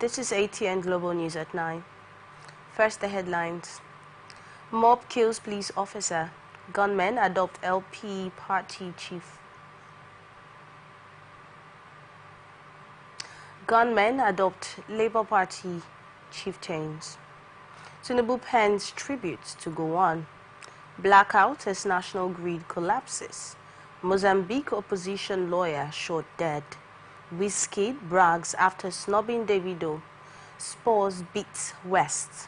This is ATN Global News at 9. First, the headlines. Mob kills police officer. Gunmen adopt LP party chief. Gunmen adopt Labour Party chieftains. Tinubu pens tributes to Gowon. Blackout as national grid collapses. Mozambique opposition lawyer shot dead. Wizkid brags after snubbing Davido. Spurs beats West.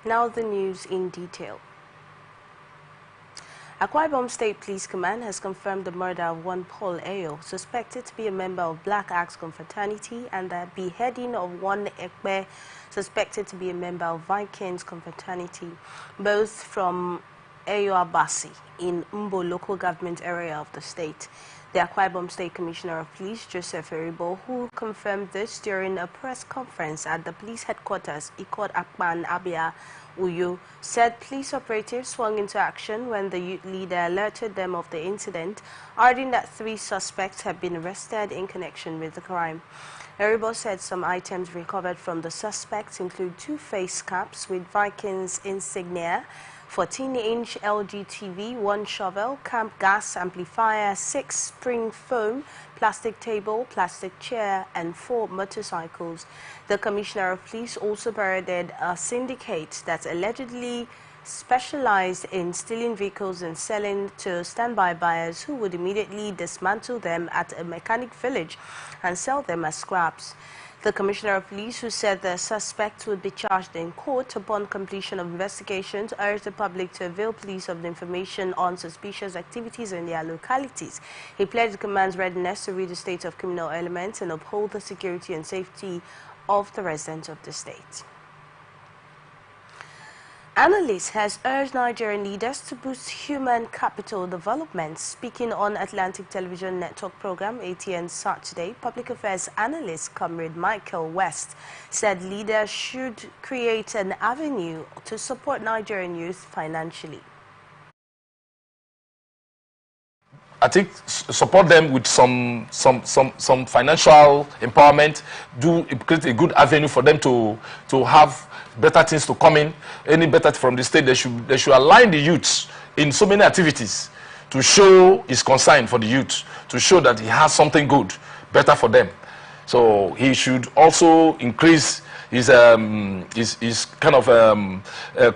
Now the news in detail. Akwa Ibom State Police Command has confirmed the murder of one Paul Ayo, suspected to be a member of Black Axe Confraternity, and the beheading of one Ekpe, suspected to be a member of Vikings Confraternity, both from Ayo Abasi in Umbo local government area of the state. The Akwa Ibom State Commissioner of Police, Joseph Eribo, who confirmed this during a press conference at the police headquarters, Ikot Akpan Abia, Uyo, said police operatives swung into action when the youth leader alerted them of the incident, adding that 3 suspects had been arrested in connection with the crime. Eribo said some items recovered from the suspects include 2 face caps with Vikings insignia, 14-inch LG TV, 1 shovel, camp gas amplifier, 6 spring foam, plastic table, plastic chair, and 4 motorcycles. The Commissioner of Police also paraded a syndicate that allegedly specialized in stealing vehicles and selling to standby buyers who would immediately dismantle them at a mechanic village and sell them as scraps. The Commissioner of Police, who said the suspects would be charged in court upon completion of investigations, urged the public to avail police of the information on suspicious activities in their localities. He pledged the command's readiness to read the state of criminal elements and uphold the security and safety of the residents of the state. Analyst has urged Nigerian leaders to boost human capital development. Speaking on Atlantic Television Network program ATN Saturday, Public Affairs Analyst Comrade Michael West said leaders should create an avenue to support Nigerian youth financially. I think support them with some financial empowerment, create a good avenue for them to have better things to come in, any better from the state. They should align the youths in so many activities to show his concern for the youth, to show that he has something good, better for them. So he should also increase his kind of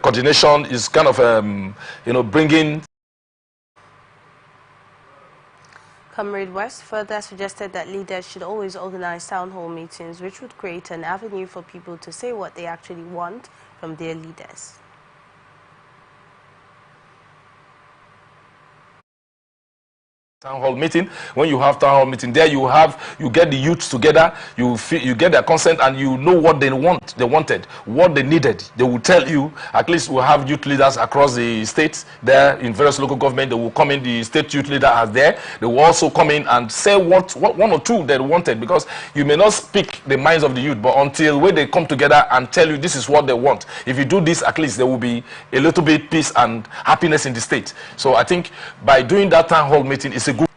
coordination, his kind of bringing. Comrade West further suggested that leaders should always organize town hall meetings, which would create an avenue for people to say what they actually want from their leaders. Town hall meeting. When you have town hall meeting, there you get the youths together, you get their consent, and you know what they wanted, what they needed. They will tell you. At least we'll have youth leaders across the states there in various local government. They will come in, the state youth leader are there. They will also come in and say what 1 or 2 they wanted, because you may not speak the minds of the youth, but until when they come together and tell you this is what they want. If you do this, at least there will be a little bit peace and happiness in the state. So I think by doing that town hall meeting, it's a good.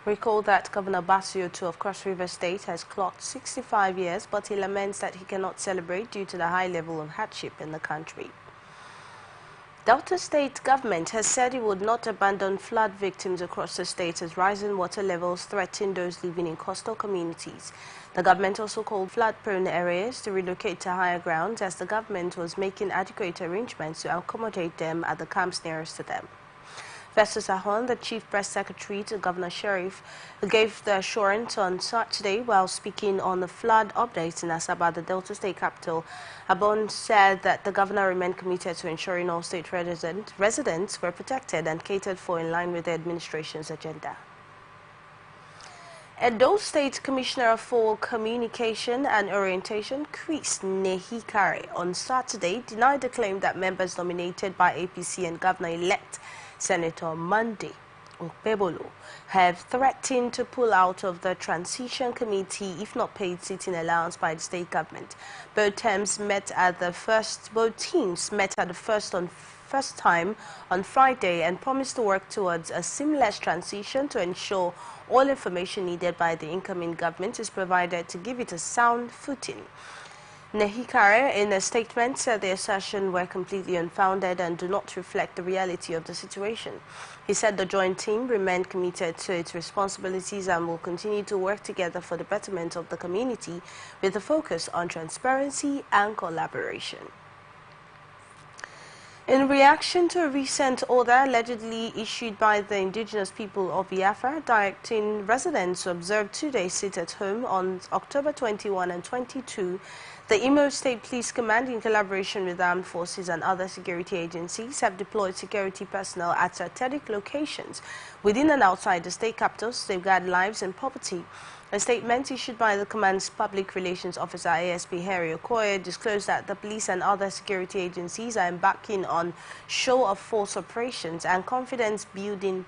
Recall that Governor Basio II of Cross River State has clocked 65 years, but he laments that he cannot celebrate due to the high level of hardship in the country. Delta State government has said it would not abandon flood victims across the state as rising water levels threaten those living in coastal communities. The government also called flood-prone areas to relocate to higher grounds as the government was making adequate arrangements to accommodate them at the camps nearest to them. Festus Ahon, the Chief Press Secretary to Governor Sheriff, gave the assurance on Saturday while speaking on the flood updates in Asaba, the Delta State capital. Ahon said that the governor remained committed to ensuring all state residents were protected and catered for in line with the administration's agenda. Edo State Commissioner for Communication and Orientation, Chris Nehikare, on Saturday denied the claim that members nominated by APC and Governor-elect Senator Monday Okpebolo have threatened to pull out of the transition committee if not paid sitting allowance by the state government. Both teams met at the first time on Friday and promised to work towards a seamless transition to ensure all information needed by the incoming government is provided to give it a sound footing. Nehikare, in a statement, said the assertion were completely unfounded and do not reflect the reality of the situation. He said the joint team remained committed to its responsibilities and will continue to work together for the betterment of the community with a focus on transparency and collaboration. In reaction to a recent order allegedly issued by the indigenous people of Biafra directing residents to observe 2-day sit-at-home on October 21 and 22, the Imo State Police Command, in collaboration with armed forces and other security agencies, have deployed security personnel at strategic locations within and outside the state capital to safeguard lives and property. A statement issued by the command's public relations officer, ASP Harry Okoye, disclosed that the police and other security agencies are embarking on show-of-force operations and confidence-building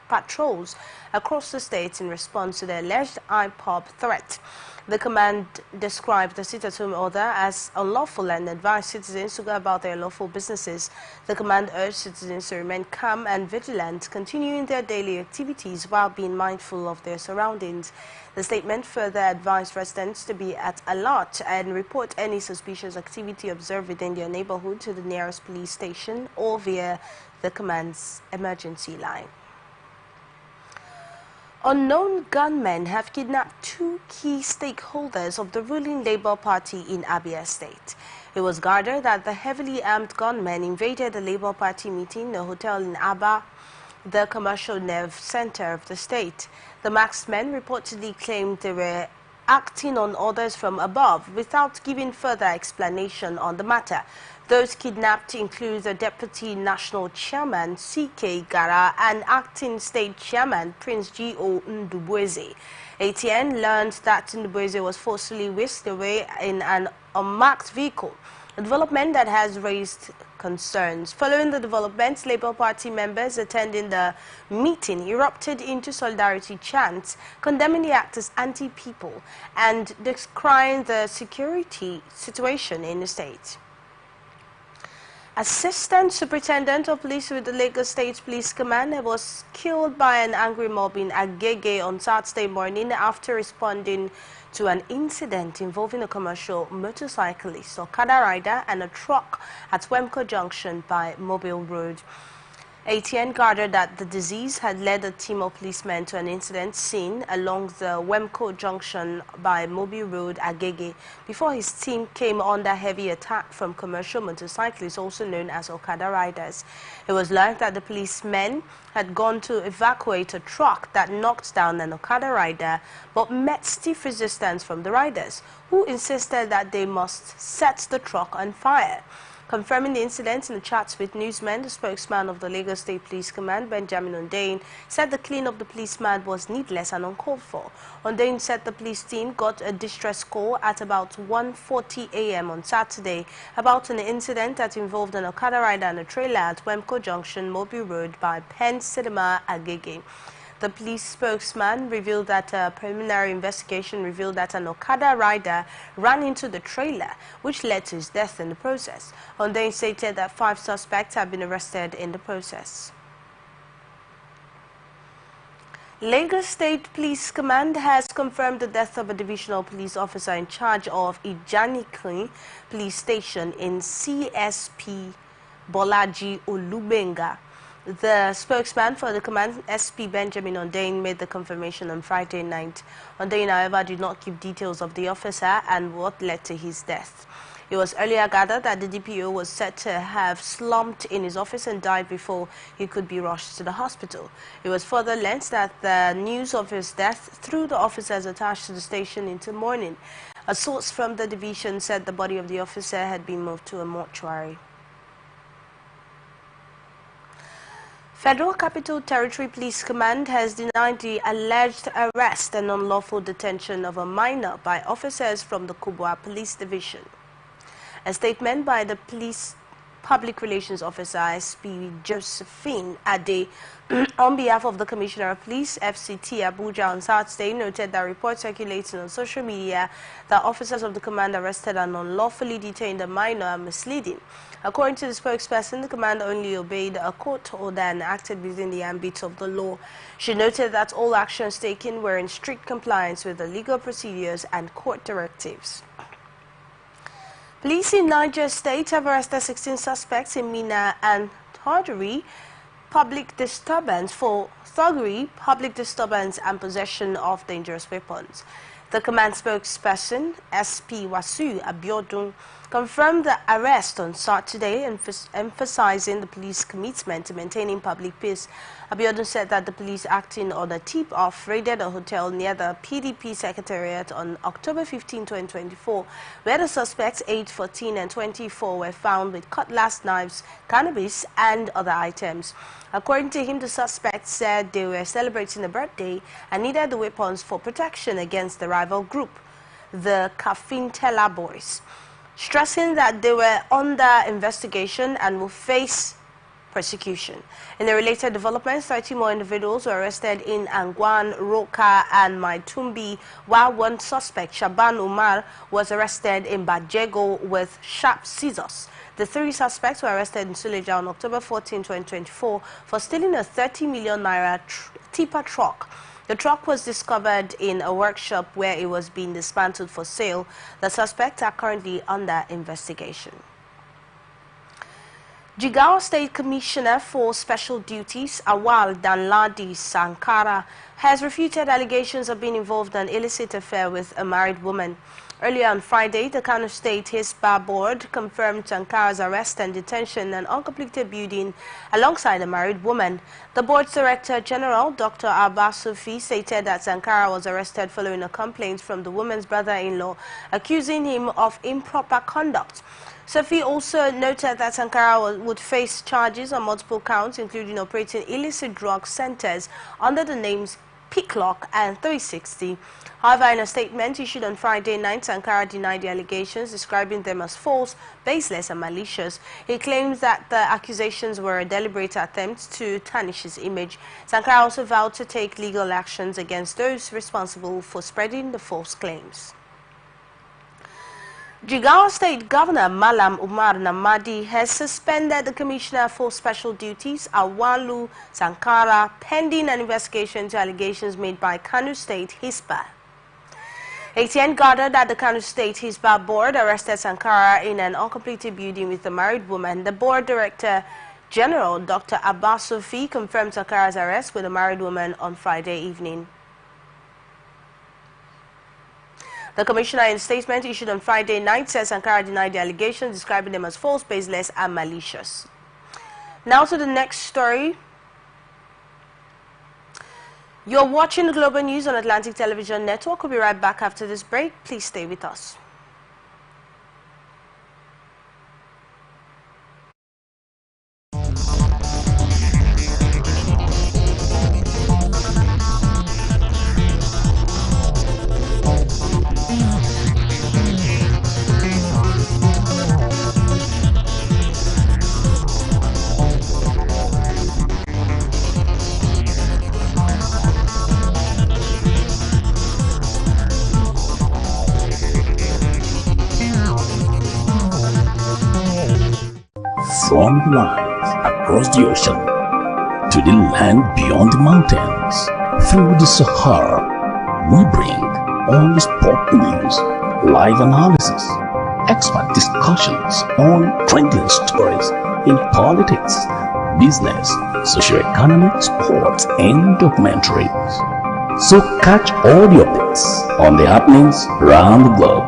patrols across the state in response to the alleged IPOB threat. The command described the sit-at-home order as unlawful and advised citizens to go about their lawful businesses. The command urged citizens to remain calm and vigilant, continuing their daily activities while being mindful of their surroundings. The statement further advised residents to be at alert and report any suspicious activity observed within their neighborhood to the nearest police station or via the command's emergency line. Unknown gunmen have kidnapped 2 key stakeholders of the ruling Labour Party in Abia State. It was gathered that the heavily armed gunmen invaded the Labour Party meeting in a hotel in Aba, the commercial nerve center of the state. The masked men reportedly claimed they were acting on orders from above without giving further explanation on the matter. Those kidnapped include the Deputy National Chairman, C.K. Gara, and Acting State Chairman, Prince G.O. Ndubueze. ATN learned that Ndubueze was forcibly whisked away in an unmarked vehicle, a development that has raised concerns. Following the developments, Labour Party members attending the meeting erupted into solidarity chants, condemning the act as anti-people and decrying the security situation in the state. Assistant Superintendent of Police with the Lagos State Police Command was killed by an angry mob in Agege on Saturday morning after responding to an incident involving a commercial motorcyclist, Okada rider, and a truck at Wemco Junction by Mobile Road. ATN gathered that the disease had led a team of policemen to an incident scene along the Wemco Junction by Mobile Road, Agege, before his team came under heavy attack from commercial motorcyclists, also known as Okada riders. It was learned that the policemen had gone to evacuate a truck that knocked down an Okada rider, but met stiff resistance from the riders, who insisted that they must set the truck on fire. Confirming the incident in a chat with newsmen, the spokesman of the Lagos State Police Command, Benjamin Ondain, said the killing of the policeman was needless and uncalled for. Ondain said the police team got a distress call at about 1:40 a.m. on Saturday about an incident that involved an Okada rider and a trailer at Wemco Junction, Mobile Road by Penn Cinema, Agege. The police spokesman revealed that a preliminary investigation revealed that an Okada rider ran into the trailer, which led to his death in the process. Ondain stated that 5 suspects have been arrested in the process. Lagos State Police Command has confirmed the death of a divisional police officer in charge of Ijanikri Police Station in CSP Bolaji Olubenga. The spokesman for the command, SP Benjamin Ondain, made the confirmation on Friday night. Ondain, however, did not give details of the officer and what led to his death. It was earlier gathered that the DPO was said to have slumped in his office and died before he could be rushed to the hospital. It was further learned that the news of his death threw the officers attached to the station into mourning. A source from the division said the body of the officer had been moved to a mortuary. Federal Capital Territory Police Command has denied the alleged arrest and unlawful detention of a minor by officers from the Kubwa Police Division. A statement by the Police Public Relations Officer SP Josephine Ade on behalf of the Commissioner of Police FCT Abuja on Saturday noted that reports circulating on social media that officers of the command arrested and unlawfully detained a minor are misleading. According to the spokesperson, the command only obeyed a court order and acted within the ambit of the law. She noted that all actions taken were in strict compliance with the legal procedures and court directives. Police in Niger State have arrested 16 suspects in Mina and thuggery, public disturbance and possession of dangerous weapons. The command spokesperson, SP Wasu Abiodun, confirmed the arrest on Saturday, emphasizing the police commitment to maintaining public peace. Abiodun said that the police, acting on a tip-off, raided a hotel near the PDP Secretariat on October 15, 2024, where the suspects, aged 14 and 24, were found with cutlass, knives, cannabis, and other items. According to him, the suspects said they were celebrating a birthday and needed the weapons for protection against the rival group, the Kafintela Boys, stressing that they were under investigation and will face prosecution. In the related developments, 30 more individuals were arrested in Angwan, Roka, and Maitumbi, while one suspect, Shaban Umar, was arrested in Bajego with sharp scissors. The 3 suspects were arrested in Suleja on October 14, 2024 for stealing a 30 million naira tipper truck. The truck was discovered in a workshop where it was being dismantled for sale. The suspects are currently under investigation. Jigawa State Commissioner for Special Duties, Awal Danladi Sankara, has refuted allegations of being involved in an illicit affair with a married woman. Earlier on Friday, the Kano State Hisba Board confirmed Sankara's arrest and detention in an uncompleted building alongside a married woman. The board's Director General, Dr. Abbas Sufi, stated that Sankara was arrested following a complaint from the woman's brother-in-law accusing him of improper conduct. Sufi also noted that Sankara would face charges on multiple counts, including operating illicit drug centers under the names Picklock and 360. However, in a statement issued on Friday night, Sankara denied the allegations, describing them as false, baseless, and malicious. He claims that the accusations were a deliberate attempt to tarnish his image. Sankara also vowed to take legal actions against those responsible for spreading the false claims. Jigawa State Governor Malam Umar Namadi has suspended the Commissioner for Special Duties, Awalu Sankara, pending an investigation into allegations made by Kano State Hisba. ATN gathered that the Kano State Hisba Board arrested Sankara in an uncompleted building with a married woman. The Board Director General, Dr. Abbas Sufi, confirmed Sankara's arrest with a married woman on Friday evening. The commissioner, in a statement issued on Friday night, says Sankara denied the allegations, describing them as false, baseless, and malicious. Now to the next story. You're watching the Global News on Atlantic Television Network. We'll be right back after this break. Please stay with us. From the lands across the ocean to the land beyond the mountains, through the Sahara, we bring all the sport news, live analysis, expert discussions on trending stories, in politics, business, socio-economic, sports, and documentaries. So catch all the updates on the happenings around the globe.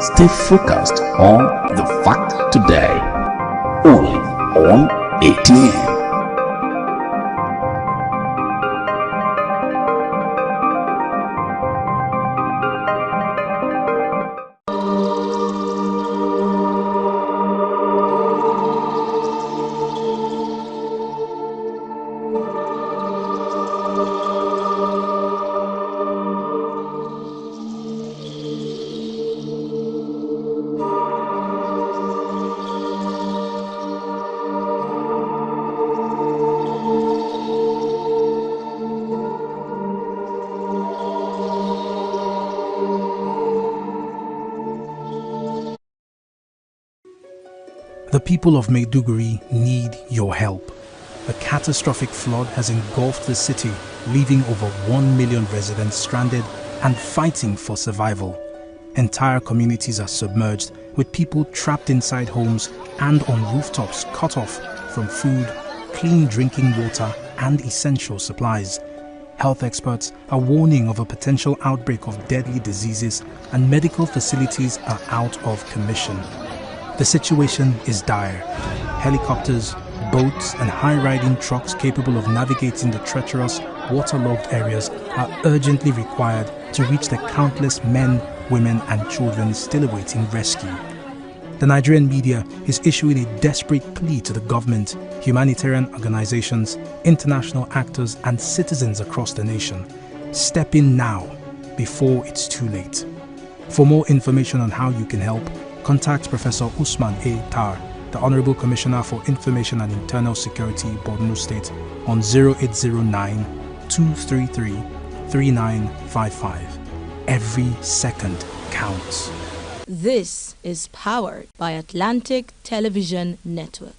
Stay focused on The Fact Today, only on ATN. The people of Maiduguri need your help. A catastrophic flood has engulfed the city, leaving over 1 million residents stranded and fighting for survival. Entire communities are submerged, with people trapped inside homes and on rooftops cut off from food, clean drinking water and essential supplies. Health experts are warning of a potential outbreak of deadly diseases, and medical facilities are out of commission. The situation is dire. Helicopters, boats and high-riding trucks capable of navigating the treacherous, waterlogged areas are urgently required to reach the countless men, women and children still awaiting rescue. The Nigerian media is issuing a desperate plea to the government, humanitarian organizations, international actors and citizens across the nation. Step in now, before it's too late. For more information on how you can help, contact Professor Usman A. Tar, the Honorable Commissioner for Information and Internal Security, Borno State, on 0809-233-3955. Every second counts. This is powered by Atlantic Television Network.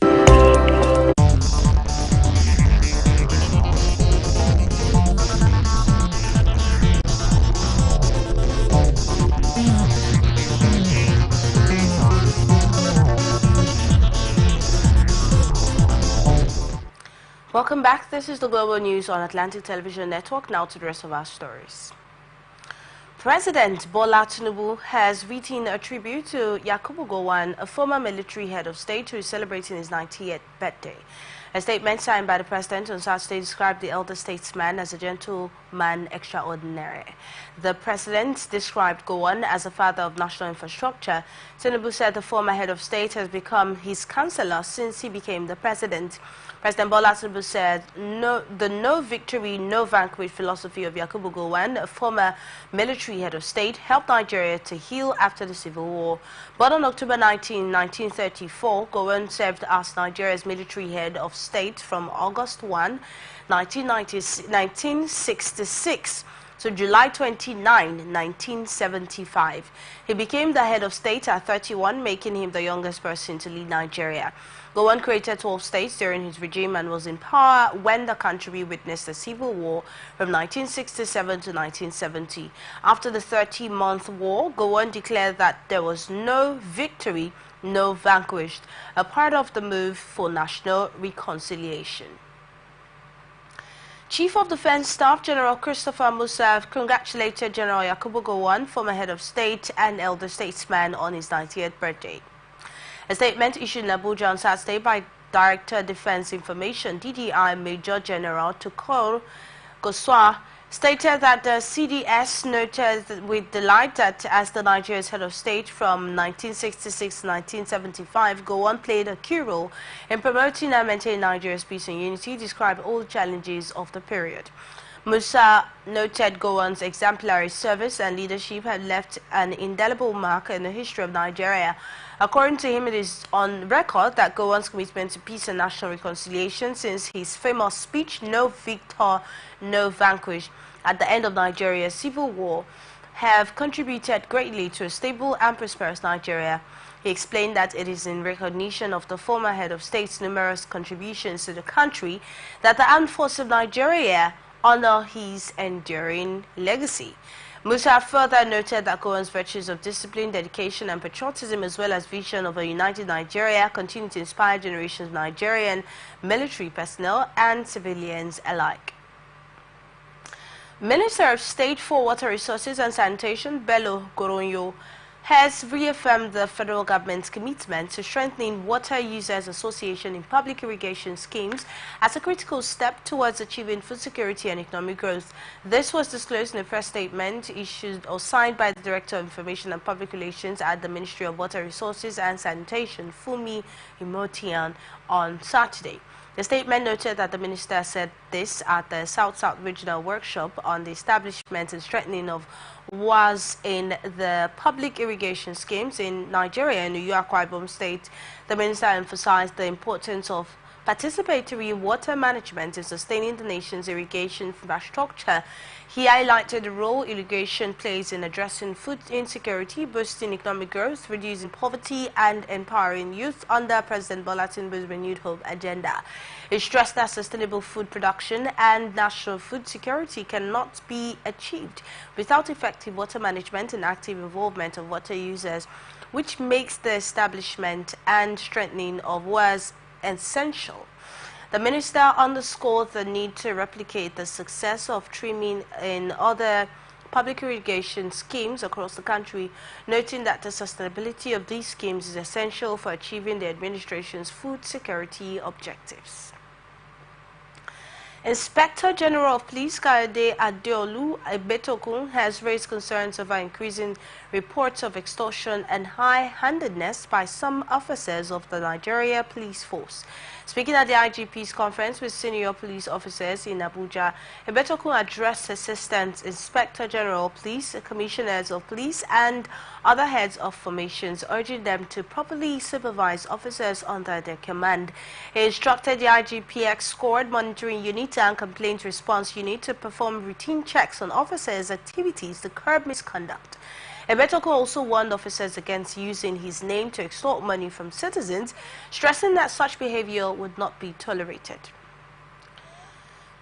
Welcome back. This is the Global News on Atlantic Television Network. Now to the rest of our stories. President Bola Tinubu has written a tribute to Yakubu Gowon, a former military head of state who is celebrating his 90th birthday. A statement signed by the president on Saturday described the elder statesman as a gentleman extraordinary. The president described Gowon as a father of national infrastructure. Tinubu said the former head of state has become his counselor since he became the president. President Bola Tinubu said the no victory, no vanquish philosophy of Yakubu Gowon, a former military head of state, helped Nigeria to heal after the civil war. But on October 19, 1934, Gowon served as Nigeria's military head of state from August 1, 1966 to July 29, 1975. He became the head of state at 31, making him the youngest person to lead Nigeria. Gowon created 12 states during his regime and was in power when the country witnessed a civil war from 1967 to 1970. After the 30-month war, Gowon declared that there was no victory, no vanquished, a part of the move for national reconciliation. Chief of Defense Staff General Christopher Musa congratulated General Yakubu Gowon, former head of state and elder statesman, on his 90th birthday. A statement issued in Abuja on Saturday by Director Defense Information (DDI) Major General Tukor Goswa stated that the CDS noted with delight that as the Nigeria's head of state from 1966 to 1975, Gowon played a key role in promoting and maintaining Nigeria's peace and unity, described all the challenges of the period. Musa noted Gowon's exemplary service and leadership had left an indelible mark in the history of Nigeria. According to him, it is on record that Gowon's commitment to peace and national reconciliation since his famous speech, "No victor, no vanquish," at the end of Nigeria's civil war, have contributed greatly to a stable and prosperous Nigeria. He explained that it is in recognition of the former head of state's numerous contributions to the country that the Armed Forces of Nigeria honor his enduring legacy. Musa further noted that Gowon's virtues of discipline, dedication and patriotism, as well as vision of a united Nigeria, continue to inspire generations of Nigerian military personnel and civilians alike. Minister of State for Water Resources and Sanitation, Bello Goronyo, has reaffirmed the federal government's commitment to strengthening water users' association in public irrigation schemes as a critical step towards achieving food security and economic growth. This was disclosed in a press statement issued or signed by the Director of Information and Public Relations at the Ministry of Water Resources and Sanitation, Fumi Imotian, on Saturday. The statement noted that the minister said this at the South-South Regional Workshop on the establishment and strengthening of was in the public irrigation schemes in Nigeria and Akwa Ibom State. The minister emphasized the importance of participatory water management in sustaining the nation's irrigation infrastructure. He highlighted the role irrigation plays in addressing food insecurity, boosting economic growth, reducing poverty, and empowering youth under President Bola Tinubu's renewed hope agenda. He stressed that sustainable food production and national food security cannot be achieved without effective water management and active involvement of water users, which makes the establishment and strengthening of WAS essential. The minister underscored the need to replicate the success of trimming in other public irrigation schemes across the country, noting that the sustainability of these schemes is essential for achieving the administration's food security objectives. Inspector General of Police Kayode Adeolu Ebetokun has raised concerns over increasing reports of extortion and high-handedness by some officers of the Nigeria Police Force. Speaking at the IGP's conference with senior police officers in Abuja, Ebetokun addressed Assistant Inspector General of Police, Commissioners of Police, and other heads of formations, urging them to properly supervise officers under their command. He instructed the IGPX Squad Monitoring Unit and Complaint Response Unit to perform routine checks on officers' activities to curb misconduct. Ebetokun also warned officers against using his name to extort money from citizens, stressing that such behavior would not be tolerated.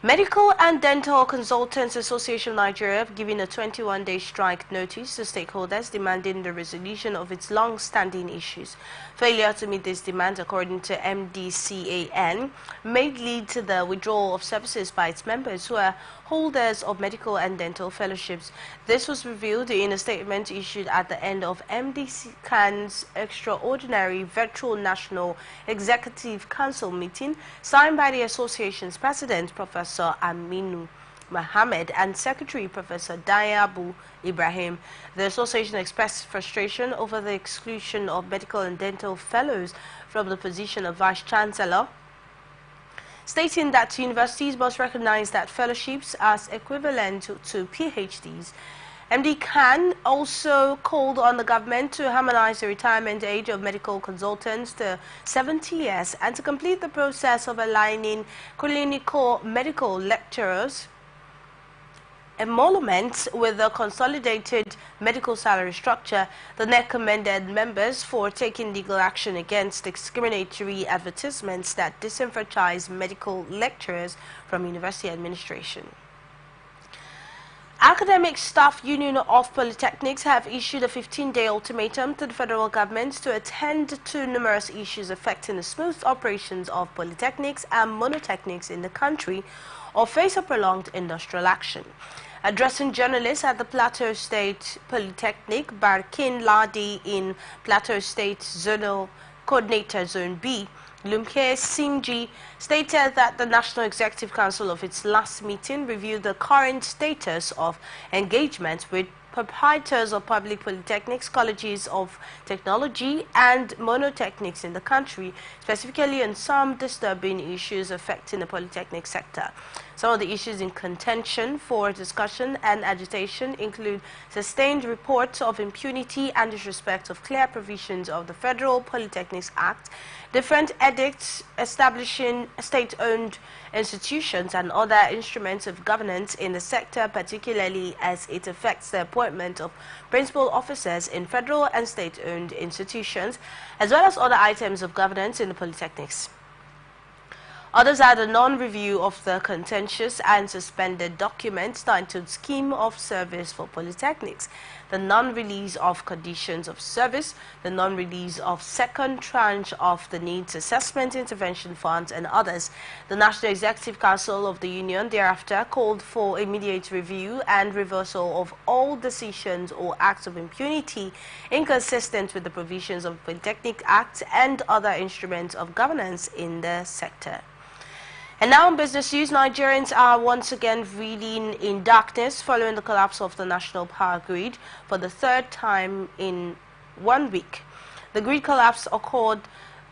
Medical and Dental Consultants Association of Nigeria have given a 21-day strike notice to stakeholders demanding the resolution of its long-standing issues. Failure to meet these demands, according to MDCAN, may lead to the withdrawal of services by its members who are holders of medical and dental fellowships. This was revealed in a statement issued at the end of MDCAN's extraordinary virtual National Executive Council meeting, signed by the association's president, Professor Aminu Mohammed, and Secretary Professor Dayabu Ibrahim. The association expressed frustration over the exclusion of medical and dental fellows from the position of Vice Chancellor, stating that universities must recognize that fellowships as equivalent to PhDs. MD Khan also called on the government to harmonize the retirement age of medical consultants to 70 years and to complete the process of aligning clinical medical lecturers' emoluments with the consolidated medical salary structure. The NEC commended members for taking legal action against discriminatory advertisements that disenfranchise medical lecturers from university administration. Academic Staff Union of Polytechnics have issued a 15-day ultimatum to the federal government to attend to numerous issues affecting the smooth operations of polytechnics and monotechnics in the country or face a prolonged industrial action. Addressing journalists at the Plateau State Polytechnic, Barkin Ladi in Plateau State Zonal Coordinator Zone B, Lumke Singji stated that the National Executive Council of its last meeting reviewed the current status of engagement with proprietors of public polytechnics, colleges of technology and monotechnics in the country, specifically on some disturbing issues affecting the polytechnic sector. Some of the issues in contention for discussion and agitation include sustained reports of impunity and disrespect of clear provisions of the Federal Polytechnics Act, different edicts establishing state-owned institutions and other instruments of governance in the sector, particularly as it affects the appointment of principal officers in federal and state-owned institutions, as well as other items of governance in the polytechnics. Others had a non-review of the contentious and suspended document titled Scheme of Service for Polytechnics, the non-release of conditions of service, the non-release of second tranche of the needs assessment intervention funds, and others. The National Executive Council of the Union thereafter called for immediate review and reversal of all decisions or acts of impunity inconsistent with the provisions of the Polytechnic Act and other instruments of governance in the sector. And now in business news, Nigerians are once again reeling in darkness following the collapse of the national power grid for the third time in 1 week. The grid collapse occurred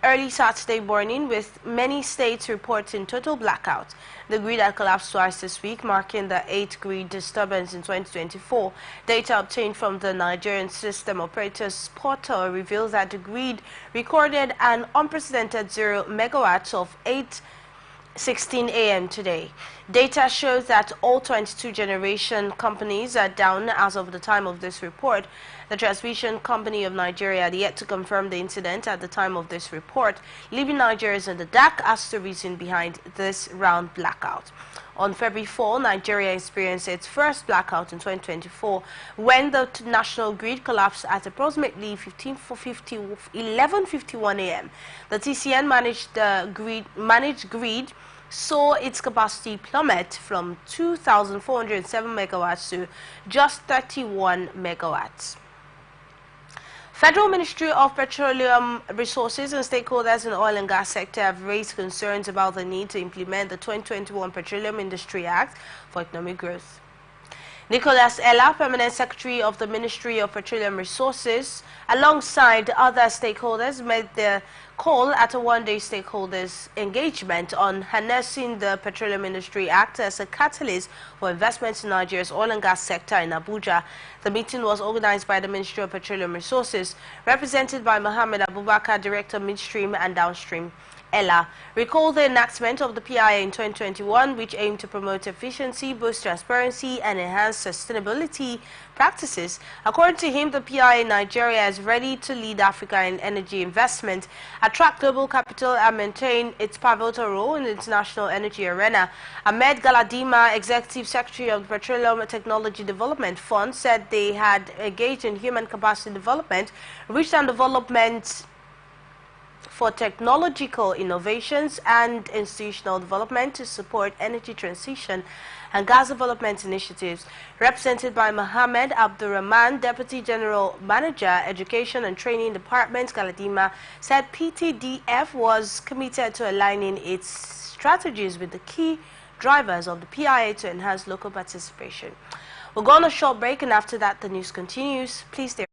early Saturday morning, with many states reporting total blackout. The grid had collapsed twice this week, marking the 8th grid disturbance in 2024. Data obtained from the Nigerian System Operators Portal reveals that the grid recorded an unprecedented 0 megawatts of 8:16 a.m. today. Data shows that all 22 generation companies are down as of the time of this report. The Transmission Company of Nigeria had yet to confirm the incident at the time of this report, leaving Nigerians in the dark as to the reason behind this round blackout. On February 4, Nigeria experienced its first blackout in 2024 when the national grid collapsed at approximately 11:51 a.m. The TCN managed grid saw its capacity plummet from 2,407 megawatts to just 31 megawatts. Federal Ministry of Petroleum Resources and stakeholders in the oil and gas sector have raised concerns about the need to implement the 2021 Petroleum Industry Act for economic growth. Nicholas Ella, Permanent Secretary of the Ministry of Petroleum Resources, alongside other stakeholders, made the call at a one-day stakeholders engagement on harnessing the Petroleum Industry Act as a catalyst for investments in Nigeria's oil and gas sector in Abuja. The meeting was organized by the Ministry of Petroleum Resources, represented by Mohammed Abubakar, Director Midstream and Downstream. Ella recalled the enactment of the PIA in 2021, which aimed to promote efficiency, boost transparency, and enhance sustainability practices. According to him, the PIA in Nigeria is ready to lead Africa in energy investment, attract global capital, and maintain its pivotal role in the international energy arena. Ahmed Galadima, Executive Secretary of the Petroleum Technology Development Fund, said they had engaged in human capacity development, research and development for technological innovations and institutional development to support energy transition and gas development initiatives. Represented by Mohammed Abdurrahman, Deputy General Manager, Education and Training Department, Galadima said PTDF was committed to aligning its strategies with the key drivers of the PIA to enhance local participation. We'll go on a short break, and after that the news continues. Please stay.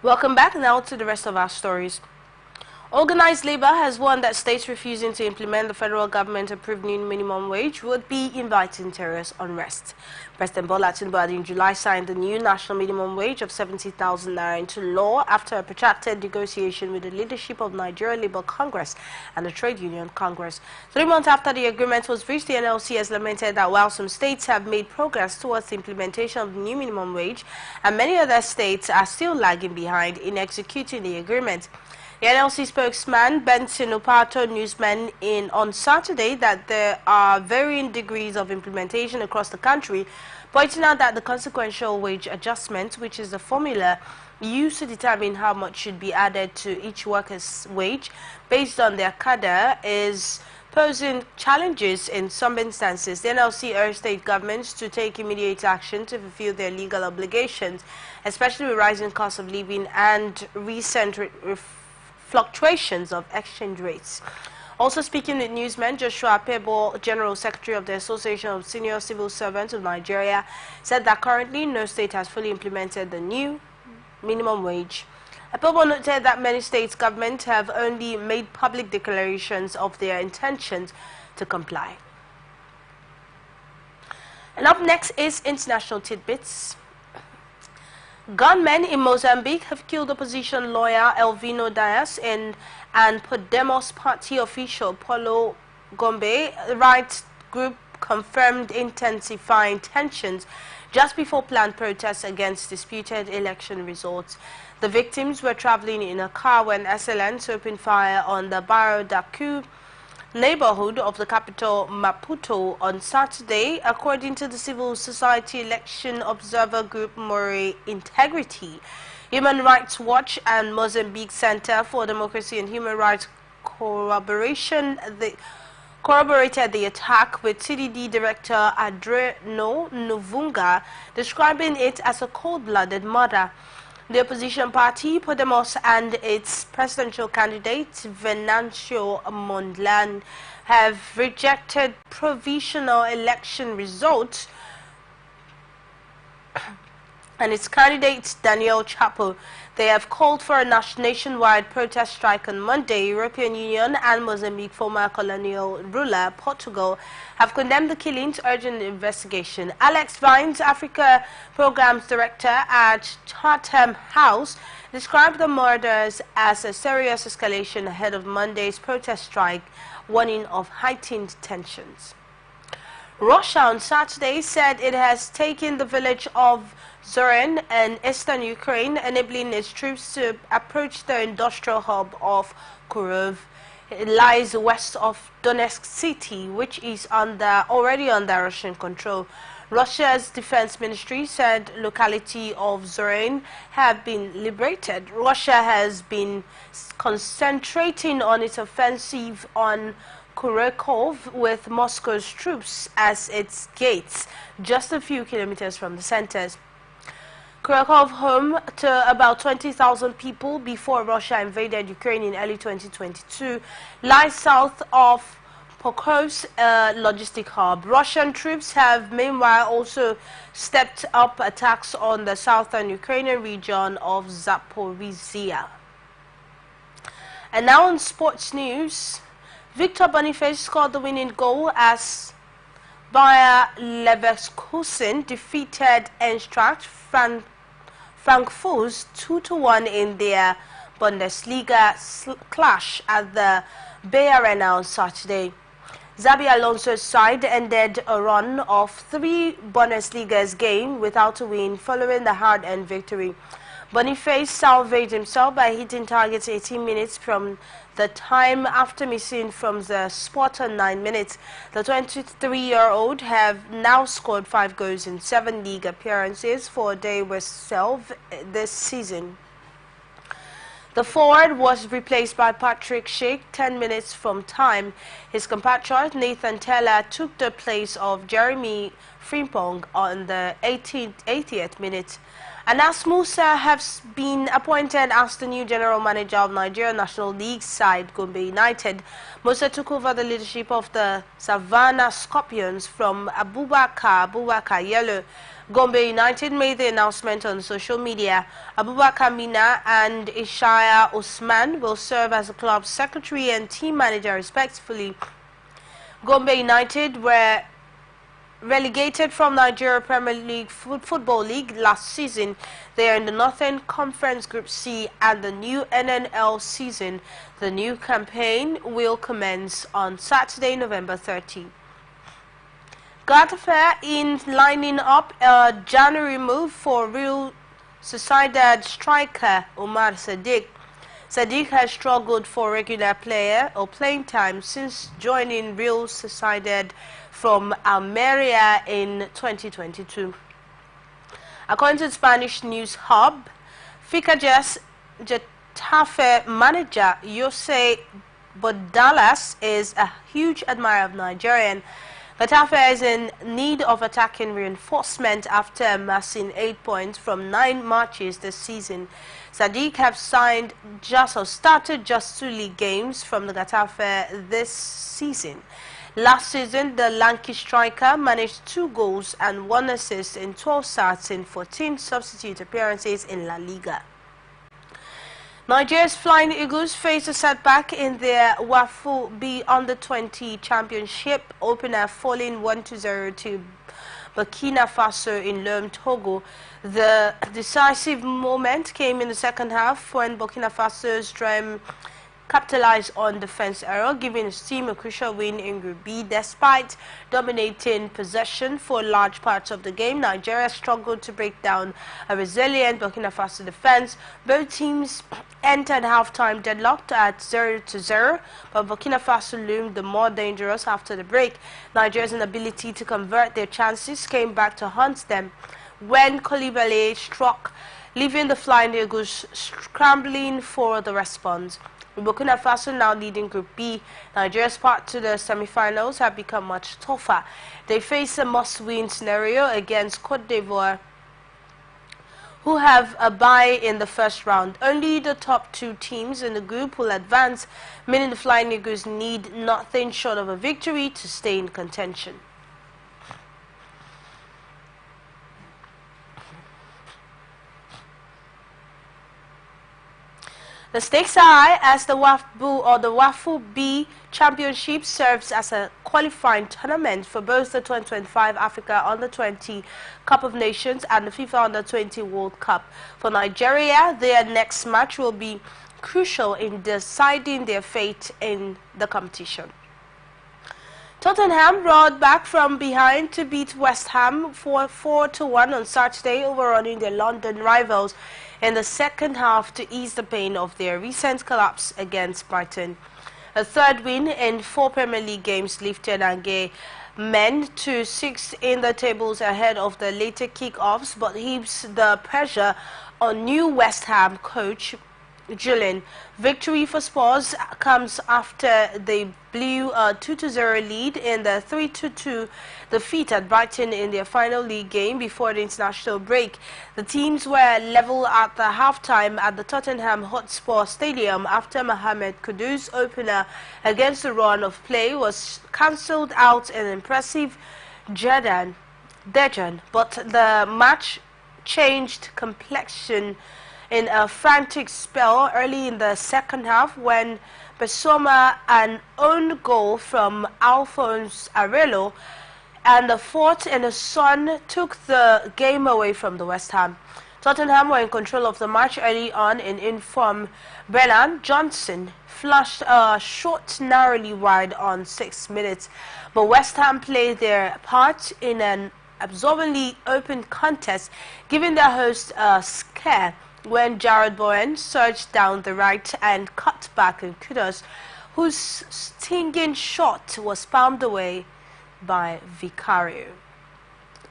Welcome back now to the rest of our stories. Organized labor has warned that states refusing to implement the federal government-approved new minimum wage would be inviting terrorist unrest. President Bola Tinubu in July signed the new national minimum wage of 70,000 naira into law after a protracted negotiation with the leadership of Nigeria Labour Congress and the Trade Union Congress. 3 months after the agreement was reached, the NLC has lamented that while some states have made progress towards the implementation of the new minimum wage, and many other states are still lagging behind in executing the agreement. The NLC spokesman Benson Upa told newsmen on Saturday that there are varying degrees of implementation across the country, pointing out that the consequential wage adjustment, which is the formula used to determine how much should be added to each worker's wage based on their cadre, is posing challenges in some instances. The NLC urged state governments to take immediate action to fulfill their legal obligations, especially with rising cost of living and recent fluctuations of exchange rates. Also speaking with newsmen, Joshua Pebo, General Secretary of the Association of Senior Civil Servants of Nigeria, said that currently no state has fully implemented the new minimum wage. Pebo noted that many states' governments have only made public declarations of their intentions to comply. And up next is international tidbits. Gunmen in Mozambique have killed opposition lawyer Elvino Dias and Podemos party official Paulo Gombe. The rights group confirmed intensifying tensions just before planned protests against disputed election results. The victims were traveling in a car when assailants opened fire on the Barrio da Cu neighborhood of the capital Maputo on Saturday, according to the civil society election observer group More Integrity. Human Rights Watch and Mozambique Center for Democracy and Human Rights corroborated the attack, with CDD director Adreno Nuvunga describing it as a cold-blooded murder. The opposition party, Podemos, and its presidential candidate, Venancio Mondlane, have rejected provisional election results, and its candidate, Daniel Chapo. They have called for a nationwide protest strike on Monday. European Union and Mozambique former colonial ruler, Portugal, have condemned the killings, urging an investigation. Alex Vines, Africa Programs Director at Chatham House, described the murders as a serious escalation ahead of Monday's protest strike, warning of heightened tensions. Russia on Saturday said it has taken the village of Zorin in eastern Ukraine, enabling its troops to approach the industrial hub of Kurov. It lies west of Donetsk city, which is already under Russian control. Russia's defense ministry said locality of Zorin have been liberated. Russia has been concentrating on its offensive on Kurekov, with Moscow's troops as its gates, just a few kilometers from the centers. Kurekov, home to about 20,000 people before Russia invaded Ukraine in early 2022, lies south of Pokrovsk, a logistic hub. Russian troops have meanwhile also stepped up attacks on the southern Ukrainian region of Zaporizhia. And now on sports news, Victor Boniface scored the winning goal as Bayer Leverkusen defeated Eintracht Frankfurt 2-1 in their Bundesliga clash at the Bay Arena on Saturday. Xabi Alonso's side ended a run of 3 Bundesliga games without a win following the hard-earned victory. Boniface salvaged himself by hitting targets 18 minutes from the time after missing from the spot on 9 minutes. The 23-year-old have now scored 5 goals in 7 league appearances for Day Westselv this season. The forward was replaced by Patrick Schick 10 minutes from time. His compatriot Nathan Teller took the place of Jeremy Frimpong on the 80th minute. Anas Musa has been appointed as the new general manager of Nigeria National League side Gombe United. Musa took over the leadership of the Savannah Scorpions from Abubakar Yellow. Gombe United made the announcement on social media. Abubakar Mina and Ishaya Osman will serve as the club's secretary and team manager respectively. Gombe United were relegated from Nigeria Premier League Football League last season. They are in the Northern Conference Group C and the new NNL season. The new campaign will commence on Saturday, November 30. Gatafer in lining up a January move for Real Sociedad striker Omar Sadiq. Sadiq has struggled for regular playing time since joining Real Sociedad from Almeria in 2022. According to the Spanish news hub, Ficajes Getafe manager Jose Bordalas is a huge admirer of Nigerian. Getafe is in need of attacking reinforcement after amassing 8 points from 9 matches this season. Sadiq have started just 2 league games from the Getafe this season. Last season, the lanky striker managed 2 goals and 1 assist in 12 starts in 14 substitute appearances in La Liga. Nigeria's Flying Eagles face a setback in their WAFU B Under-20 Championship opener, falling 1-0 to Burkina Faso in Lome, Togo. The decisive moment came in the second half when Burkina Faso's Drem capitalized on defense error, giving his team a crucial win in Group B. Despite dominating possession for large parts of the game, Nigeria struggled to break down a resilient Burkina Faso defense. Both teams entered halftime deadlocked at 0-0, but Burkina Faso loomed the more dangerous after the break. Nigeria's inability to convert their chances came back to haunt them when Koulibaly struck, leaving the Flying Eagles scrambling for the response. With Burkina Faso now leading Group B, Nigeria's path to the semi-finals have become much tougher. They face a must-win scenario against Cote d'Ivoire, who have a bye in the first round. Only the top 2 teams in the group will advance, meaning the Flying Eagles need nothing short of a victory to stay in contention. The stakes are high as the WAFU B Championship serves as a qualifying tournament for both the 2025 Africa Under-20 Cup of Nations and the FIFA Under-20 World Cup. For Nigeria, their next match will be crucial in deciding their fate in the competition. Tottenham roared back from behind to beat West Ham for 4-1 on Saturday, overrunning their London rivals in the second half to ease the pain of their recent collapse against Brighton. A third win in 4 Premier League games lifted Angay men to 6th in the tables ahead of the later kick-offs, but heaps the pressure on new West Ham coach Julian. Victory for Spurs comes after they blew a 2-0 lead in the 3-2 defeat at Brighton in their final league game before the international break. The teams were level at the halftime at the Tottenham Hotspur Stadium after Mohamed Kudus' opener against the run of play was cancelled out in impressive Dejan, but the match changed complexion in a frantic spell early in the second half when Besoma, an own goal from Alphonse Arello, and the fourth in the Son took the game away from the West Ham. Tottenham were in control of the match early on in inform. Brennan Johnson flushed a shot narrowly wide on 6 minutes, but West Ham played their part in an absorbingly open contest, giving their host a scare when Jared Bowen surged down the right and cut back in Kudus, whose stinging shot was palmed away by Vicario.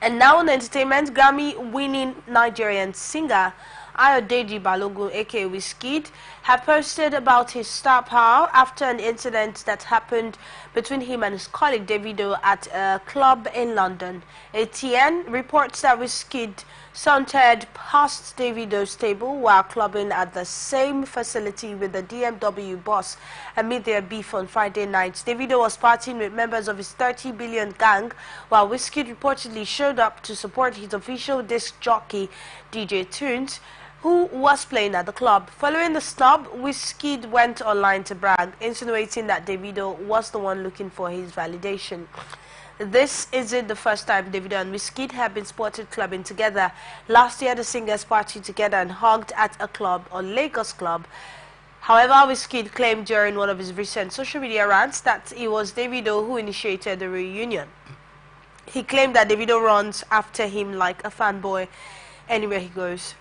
And now in entertainment, Grammy-winning Nigerian singer Ayodeji Balogun, aka Wizkid, had posted about his star power after an incident that happened between him and his colleague Davido at a club in London. ATN reports that Wizkid sauntered past Davido's table while clubbing at the same facility with the DMW boss amid their beef on Friday night. Davido was partying with members of his 30 billion gang, while Wizkid reportedly showed up to support his official disc jockey DJ Tunes, who was playing at the club. Following the snub, Wizkid went online to brag, insinuating that Davido was the one looking for his validation. This isn't the first time Davido and Wizkid have been spotted clubbing together. Last year, the singers partied together and hugged at a club on Lagos Club. However, Wizkid claimed during one of his recent social media rants that it was Davido who initiated the reunion. He claimed that Davido runs after him like a fanboy anywhere he goes.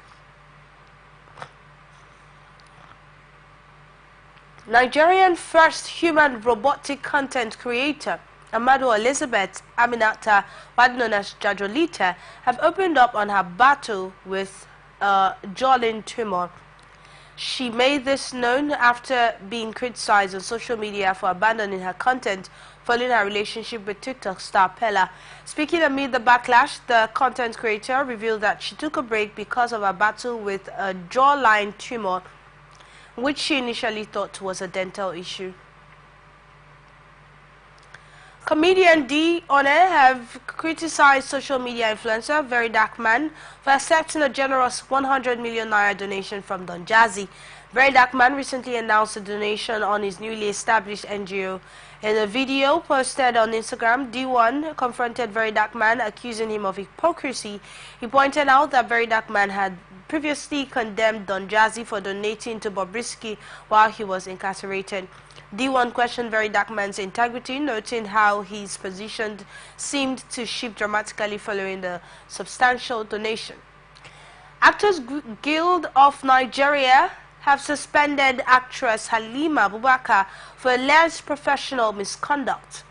Nigerian first human robotic content creator Amado Elizabeth Aminata, widely known as Jajolita, have opened up on her battle with a jawline tumor. She made this known after being criticized on social media for abandoning her content following her relationship with TikTok star Pella. Speaking amid the backlash, the content creator revealed that she took a break because of a battle with a jawline tumor, which she initially thought was a dental issue. Comedian D. One have criticized social media influencer Very Dark Man for accepting a generous 100 million naira donation from Don Jazzy. Very Dark Man recently announced a donation on his newly established NGO. In a video posted on Instagram, D1 confronted Very Dark Man, accusing him of hypocrisy. He pointed out that Very Dark Man had previously condemned Don Jazzy for donating to Bobrisky while he was incarcerated. D1 questioned Very Dark Man's integrity, noting how his position seemed to shift dramatically following the substantial donation. Actors Guild of Nigeria have suspended actress Halima Abubakar for alleged professional misconduct.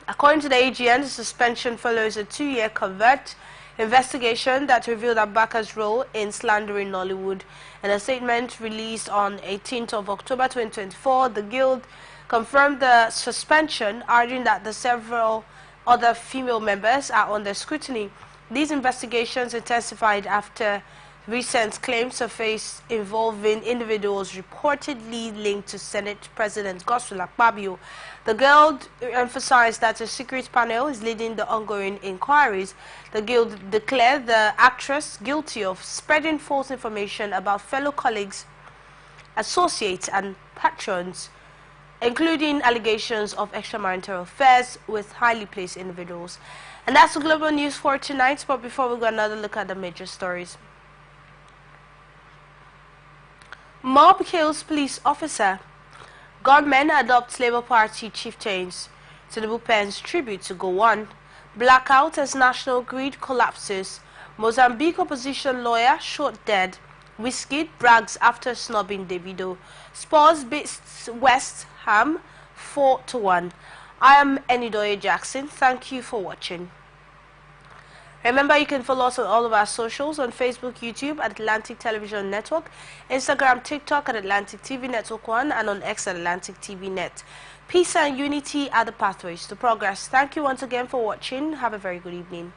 According to the AGN, the suspension follows a 2-year covert investigation that revealed Abubakar's role in slandering Nollywood. In a statement released on 18th of October 2024, the Guild confirmed the suspension, arguing that the several other female members are under scrutiny. These investigations intensified after recent claims surfaced involving individuals reportedly linked to Senate President Godswill Akpabio. The Guild emphasized that a secret panel is leading the ongoing inquiries. The Guild declared the actress guilty of spreading false information about fellow colleagues, associates and patrons, including allegations of extramarital affairs with highly placed individuals. And that's the global news for tonight. But before we go, another look at the major stories. Mob kills police officer. Gunmen adopts Labour Party chieftains. Tinubu pens tribute to Gowon. Blackout as national grid collapses. Mozambique opposition lawyer shot dead. Wizkid brags after snubbing Davido. Spurs beats West Ham 4-1. I am Enidoye Jackson. Thank you for watching. Remember, you can follow us on all of our socials on Facebook, YouTube at Atlantic Television Network, Instagram, TikTok at Atlantic TV Network 1, and on X at Atlantic TV Net. Peace and unity are the pathways to progress. Thank you once again for watching. Have a very good evening.